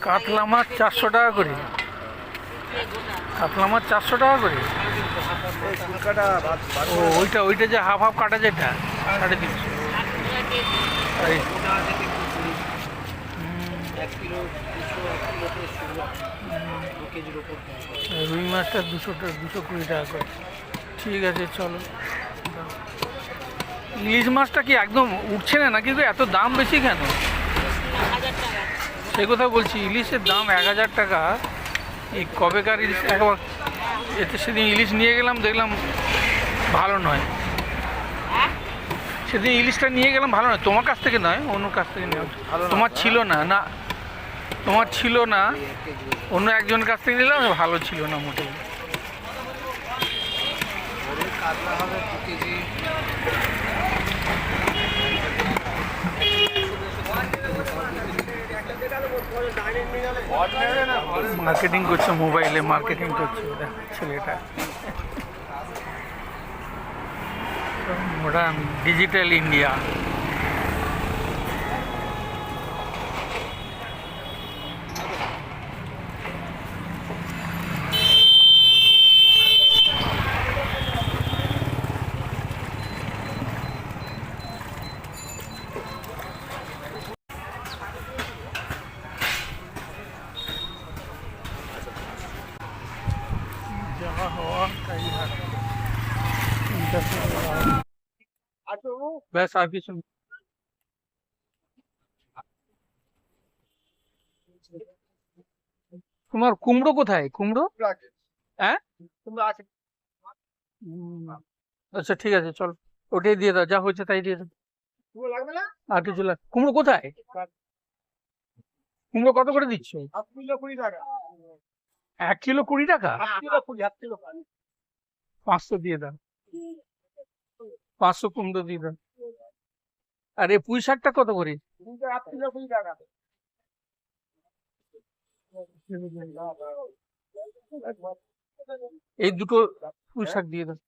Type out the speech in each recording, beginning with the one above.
কাতলা মাছ 400 টাকা করে। কাতলা মাছ 400 টাকা করে। ও ওইটা ওইটা যে হাফ হাফ কাটা যেটা 350। রুই মাছটা 220 টাকা করে। ঠিক আছে চলো। ইলিশ মাছটা কি একদম উঠছে না নাকি? এত দাম বেশি কেন? সে কথা বলছি, ইলিশের দাম 1000 টাকা। এই কবেকার ইলিশ একবার এতে সেদিন ইলিশ নিয়ে গেলাম, দেখলাম ভালো নয়। সেদিন ইলিশটা নিয়ে গেলাম ভালো নয়, তোমার কাছ থেকে নয়, অন্য কাছ থেকে নেওয়া। তোমার ছিল না, না তোমার ছিল না, অন্য একজনের কাছ থেকে নিলাম, ভালো ছিল না মোটেই। মার্কেটিং করছে, মোবাইলে মার্কেটিং করছে ওটা ছেলেটা। Modern digital India. যাওয়া হওয়া তাই ব্যাস, আর কিছু না। তোমার কুমড়ো কোথায়? কুমড়ো? হ্যাঁ, আচ্ছা ঠিক আছে চল, ওটাই দিয়ে দাও, যা হচ্ছে তাই দিয়ে দাও। আর কিছু লাগ? কুমড়ো কোথায়? কুমড়ো কত করে দিচ্ছ? 1 কিলো 20 টাকা? 500 দিয়ে দাও, 500 কুমড়ো দিয়ে দাও। আর এই পুঁই শাকটা কত করে? এই দুটো পুঁই শাক দিয়ে দাও।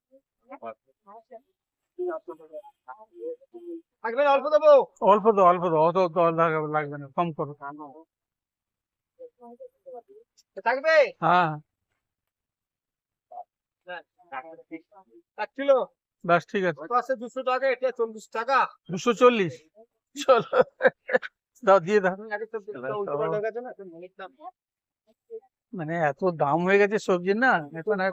অল্প দাও, অল্প দাও, অত লাগবে না, কম করো। হ্যাঁ ব্যাস ঠিক আছে। 240 চলো দাও, দিয়ে দাও। মানে এত দাম হয়ে গেছে সবজির না এখন আর।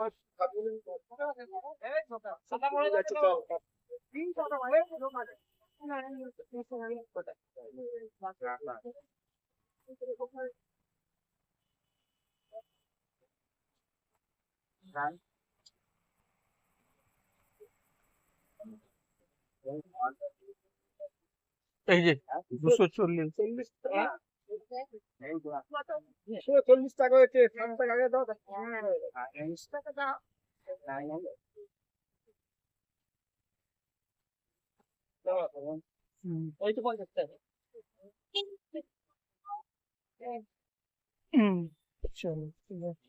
এই যে 240। 40 টাকা হয়েছে, 60 টাকা আগে দাও। ওই তো 50 টাকা। চলো ঠিক আছে।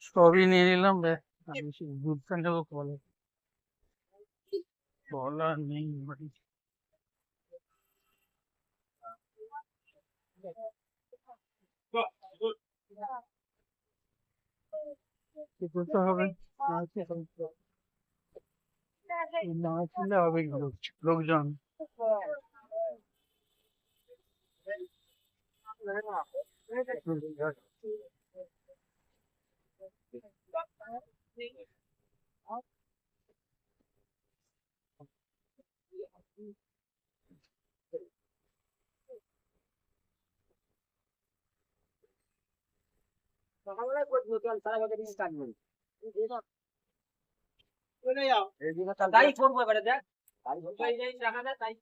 সবই নিয়ে নিলাম। আমি দুধটা নেবো, কলা নেই বাড়ি। কি করতে হবে? না ছিল হবে লোকজন। তাই করবো এবারে, দেখ তাই টাকা দেয় তাই।